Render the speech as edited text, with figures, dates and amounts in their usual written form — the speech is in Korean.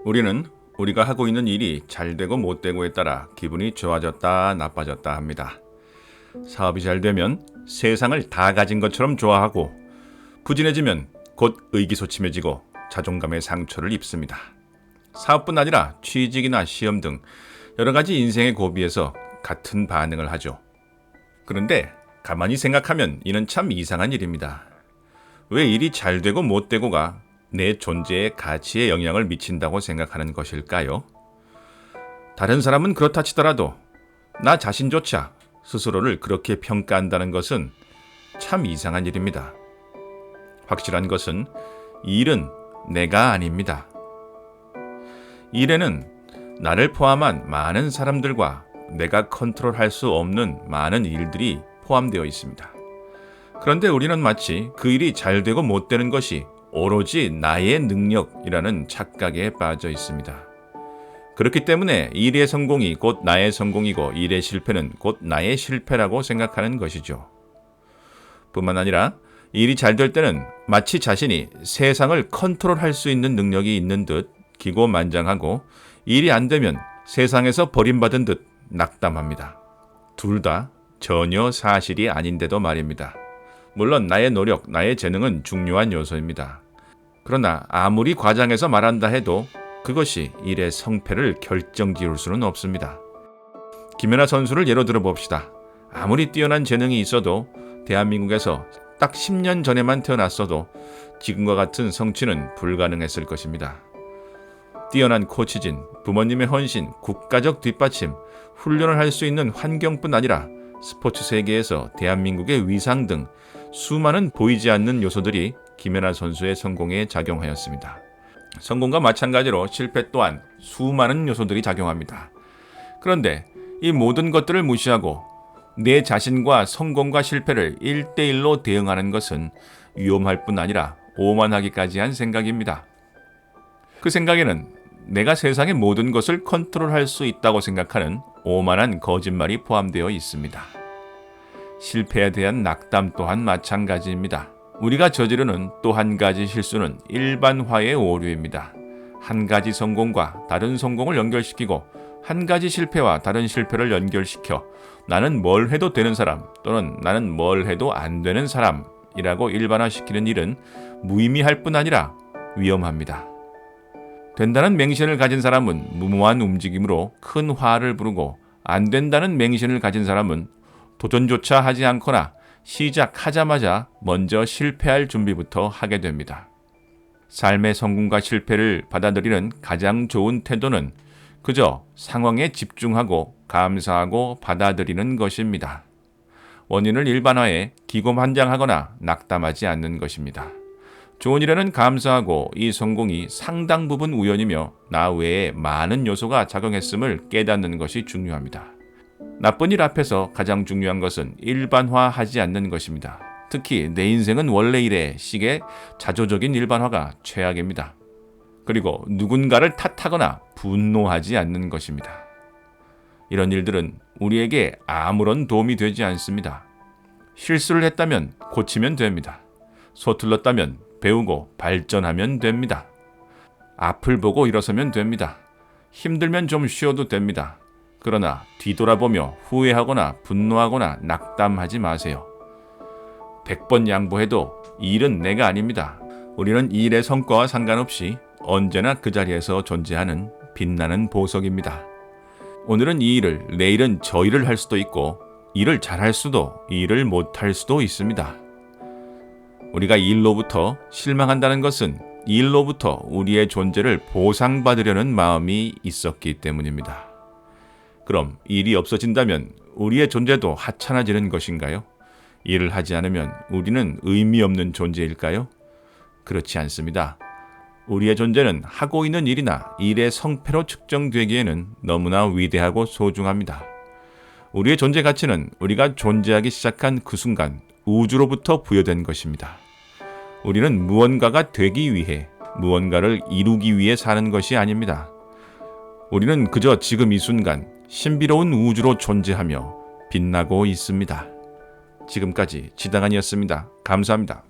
우리는 우리가 하고 있는 일이 잘 되고 못 되고에 따라 기분이 좋아졌다 나빠졌다 합니다. 사업이 잘 되면 세상을 다 가진 것처럼 좋아하고 부진해지면 곧 의기소침해지고 자존감의 상처를 입습니다. 사업뿐 아니라 취직이나 시험 등 여러 가지 인생의 고비에서 같은 반응을 하죠. 그런데 가만히 생각하면 이는 참 이상한 일입니다. 왜 일이 잘 되고 못 되고가 내 존재의 가치에 영향을 미친다고 생각하는 것일까요? 다른 사람은 그렇다 치더라도 나 자신조차 스스로를 그렇게 평가한다는 것은 참 이상한 일입니다. 확실한 것은 이 일은 내가 아닙니다. 일에는 나를 포함한 많은 사람들과 내가 컨트롤할 수 없는 많은 일들이 포함되어 있습니다. 그런데 우리는 마치 그 일이 잘 되고 못 되는 것이 오로지 나의 능력이라는 착각에 빠져 있습니다. 그렇기 때문에 일의 성공이 곧 나의 성공이고 일의 실패는 곧 나의 실패라고 생각하는 것이죠. 뿐만 아니라 일이 잘 될 때는 마치 자신이 세상을 컨트롤할 수 있는 능력이 있는 듯 기고만장하고 일이 안 되면 세상에서 버림받은 듯 낙담합니다. 둘 다 전혀 사실이 아닌데도 말입니다. 물론 나의 노력, 나의 재능은 중요한 요소입니다. 그러나 아무리 과장해서 말한다 해도 그것이 일의 성패를 결정지을 수는 없습니다. 김연아 선수를 예로 들어 봅시다. 아무리 뛰어난 재능이 있어도 대한민국에서 딱 10년 전에만 태어났어도 지금과 같은 성취는 불가능했을 것입니다. 뛰어난 코치진, 부모님의 헌신, 국가적 뒷받침, 훈련을 할 수 있는 환경뿐 아니라 스포츠 세계에서 대한민국의 위상 등 수많은 보이지 않는 요소들이 김연아 선수의 성공에 작용하였습니다. 성공과 마찬가지로 실패 또한 수많은 요소들이 작용합니다. 그런데 이 모든 것들을 무시하고 내 자신과 성공과 실패를 1대1로 대응하는 것은 위험할 뿐 아니라 오만하기까지 한 생각입니다. 그 생각에는 내가 세상의 모든 것을 컨트롤할 수 있다고 생각하는 오만한 거짓말이 포함되어 있습니다. 실패에 대한 낙담 또한 마찬가지입니다. 우리가 저지르는 또 한 가지 실수는 일반화의 오류입니다. 한 가지 성공과 다른 성공을 연결시키고 한 가지 실패와 다른 실패를 연결시켜 나는 뭘 해도 되는 사람 또는 나는 뭘 해도 안 되는 사람이라고 일반화시키는 일은 무의미할 뿐 아니라 위험합니다. 된다는 맹신을 가진 사람은 무모한 움직임으로 큰 화를 부르고 안 된다는 맹신을 가진 사람은 도전조차 하지 않거나 시작하자마자 먼저 실패할 준비부터 하게 됩니다. 삶의 성공과 실패를 받아들이는 가장 좋은 태도는 그저 상황에 집중하고 감사하고 받아들이는 것입니다. 원인을 일반화해 기고만장하거나 낙담하지 않는 것입니다. 좋은 일에는 감사하고 이 성공이 상당 부분 우연이며 나 외에 많은 요소가 작용했음을 깨닫는 것이 중요합니다. 나쁜 일 앞에서 가장 중요한 것은 일반화하지 않는 것입니다. 특히 내 인생은 원래 이래 식의 자조적인 일반화가 최악입니다. 그리고 누군가를 탓하거나 분노하지 않는 것입니다. 이런 일들은 우리에게 아무런 도움이 되지 않습니다. 실수를 했다면 고치면 됩니다. 서툴렀다면 배우고 발전하면 됩니다. 앞을 보고 일어서면 됩니다. 힘들면 좀 쉬어도 됩니다. 그러나 뒤돌아보며 후회하거나 분노하거나 낙담하지 마세요. 100번 양보해도 이 일은 내가 아닙니다. 우리는 이 일의 성과와 상관없이 언제나 그 자리에서 존재하는 빛나는 보석입니다. 오늘은 이 일을, 내일은 저 일을 할 수도 있고 일을 잘할 수도 일을 못할 수도 있습니다. 우리가 이 일로부터 실망한다는 것은 이 일로부터 우리의 존재를 보상받으려는 마음이 있었기 때문입니다. 그럼 일이 없어진다면 우리의 존재도 하찮아지는 것인가요? 일을 하지 않으면 우리는 의미 없는 존재일까요? 그렇지 않습니다. 우리의 존재는 하고 있는 일이나 일의 성패로 측정되기에는 너무나 위대하고 소중합니다. 우리의 존재 가치는 우리가 존재하기 시작한 그 순간 우주로부터 부여된 것입니다. 우리는 무언가가 되기 위해, 무언가를 이루기 위해 사는 것이 아닙니다. 우리는 그저 지금 이 순간 신비로운 우주로 존재하며 빛나고 있습니다. 지금까지 지당한이었습니다. 감사합니다.